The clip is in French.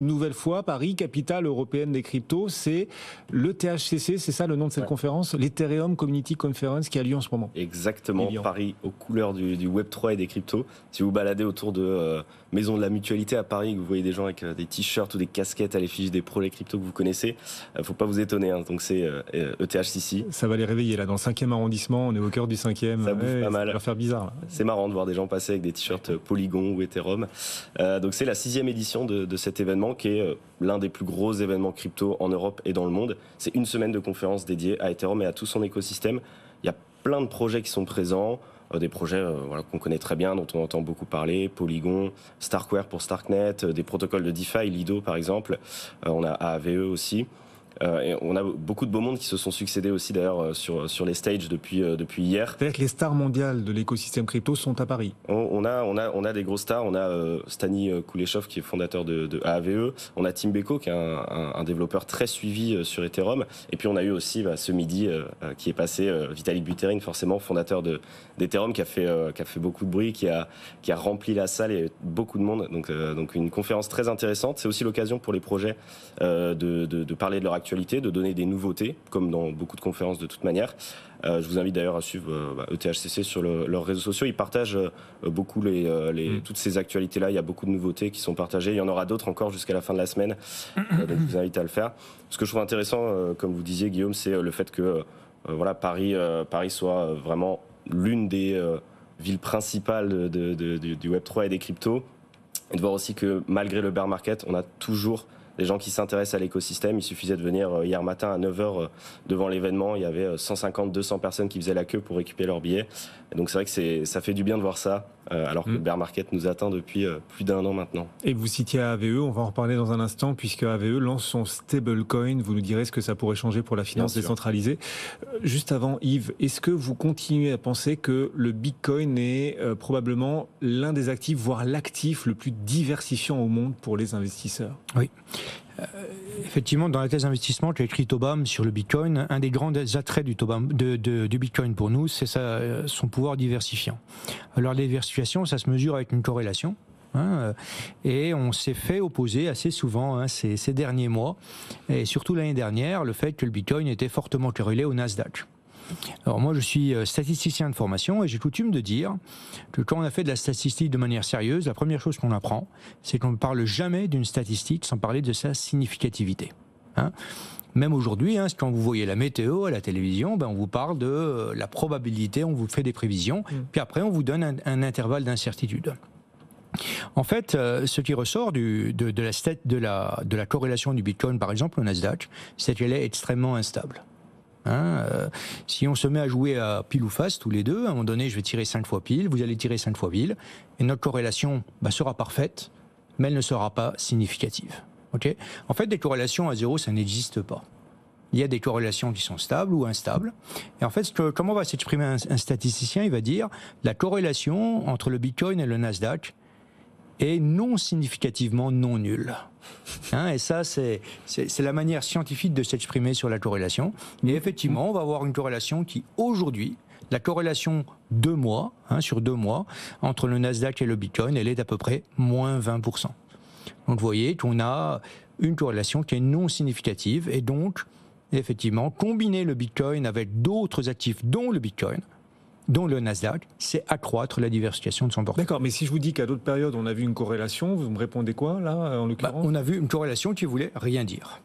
Nouvelle fois, Paris, capitale européenne des cryptos, c'est le THCC, c'est ça le nom de cette conférence, l'Ethereum Community Conference qui a lieu en ce moment. Exactement, Paris aux couleurs du Web3 et des cryptos. Si vous baladez autour de Maison de la Mutualité à Paris, que vous voyez des gens avec des t-shirts ou des casquettes à l'effigie des pros les cryptos que vous connaissez, faut pas vous étonner, hein. Donc c'est ETHCC. Ça va les réveiller là, dans le 5e arrondissement, on est au cœur du 5e. Ça bouffe pas mal. Ça va leur faire bizarre. Là. C'est marrant de voir des gens passer avec des t-shirts Polygon ou Ethereum. Donc c'est la 6e édition de cet événement qui est l'un des plus gros événements crypto en Europe et dans le monde. C'est une semaine de conférences dédiées à Ethereum et à tout son écosystème. Il y a plein de projets qui sont présents, des projets qu'on connaît très bien, dont on entend beaucoup parler, Polygon, Starkware pour Starknet, des protocoles de DeFi, Lido par exemple, on a AAVE aussi. Et on a beaucoup de beaux mondes qui se sont succédés aussi d'ailleurs sur les stages depuis hier. C'est-à-dire que les stars mondiales de l'écosystème crypto sont à Paris. On a des grosses stars. On a Stani Kuleshov qui est fondateur de AAVE. On a Tim Beko qui est un développeur très suivi sur Ethereum. Et puis on a eu aussi ce midi qui est passé Vitalik Buterin, forcément fondateur d'Ethereum, qui a fait beaucoup de bruit, qui a rempli la salle et beaucoup de monde. Donc une conférence très intéressante. C'est aussi l'occasion pour les projets de parler de leur actualité, de donner des nouveautés, comme dans beaucoup de conférences de toute manière. Je vous invite d'ailleurs à suivre ETHCC sur leurs réseaux sociaux. Ils partagent beaucoup toutes ces actualités-là. Il y a beaucoup de nouveautés qui sont partagées. Il y en aura d'autres encore jusqu'à la fin de la semaine. Donc je vous invite à le faire. Ce que je trouve intéressant, comme vous disiez Guillaume, c'est le fait que Paris soit vraiment l'une des villes principales du Web3 et des cryptos. Et de voir aussi que malgré le bear market, on a toujours des gens qui s'intéressent à l'écosystème. Il suffisait de venir hier matin à 9h devant l'événement. Il y avait 150-200 personnes qui faisaient la queue pour récupérer leurs billets. Et donc c'est vrai que ça fait du bien de voir ça, alors que le bear market nous atteint depuis plus d'1 an maintenant. Et vous citiez AAVE, on va en reparler dans un instant, puisque AAVE lance son stablecoin. Vous nous direz ce que ça pourrait changer pour la finance décentralisée. Juste avant, Yves, est-ce que vous continuez à penser que le Bitcoin est probablement l'un des actifs, voire l'actif le plus diversifiant au monde pour les investisseurs ? Oui. Effectivement, dans la thèse d'investissement, tu as écrit Tobam sur le Bitcoin. Un des grands attraits du Bitcoin pour nous, c'est son pouvoir diversifiant. Alors, la diversification, ça se mesure avec une corrélation. Et on s'est fait opposer assez souvent ces derniers mois, et surtout l'année dernière, le fait que le Bitcoin était fortement corrélé au Nasdaq. Alors moi je suis statisticien de formation et j'ai coutume de dire que quand on a fait de la statistique de manière sérieuse, la première chose qu'on apprend, c'est qu'on ne parle jamais d'une statistique sans parler de sa significativité. Même aujourd'hui, quand vous voyez la météo à la télévision, on vous parle de la probabilité, on vous fait des prévisions, puis après on vous donne un intervalle d'incertitude. En fait, ce qui ressort de la corrélation du Bitcoin, par exemple, au Nasdaq, c'est qu'elle est extrêmement instable. Si on se met à jouer à pile ou face tous les deux, à un moment donné je vais tirer 5 fois pile, vous allez tirer 5 fois pile, et notre corrélation sera parfaite, mais elle ne sera pas significative. Okay, en fait, des corrélations à zéro, ça n'existe pas. Il y a des corrélations qui sont stables ou instables. Et en fait, comment va s'exprimer un statisticien? Il va dire la corrélation entre le Bitcoin et le Nasdaq est non significativement non nulle. Et ça, c'est la manière scientifique de s'exprimer sur la corrélation. Et effectivement, on va avoir une corrélation qui, aujourd'hui, la corrélation 2 mois, sur 2 mois, entre le Nasdaq et le Bitcoin, elle est d'à peu près moins 20%. Donc vous voyez qu'on a une corrélation qui est non significative. Et donc, effectivement, combiner le Bitcoin avec d'autres actifs, dont le Bitcoin, dont le Nasdaq, c'est accroître la diversification de son portefeuille. D'accord, mais si je vous dis qu'à d'autres périodes, on a vu une corrélation, vous me répondez quoi, là, en l'occurrence ? On a vu une corrélation qui voulait rien dire.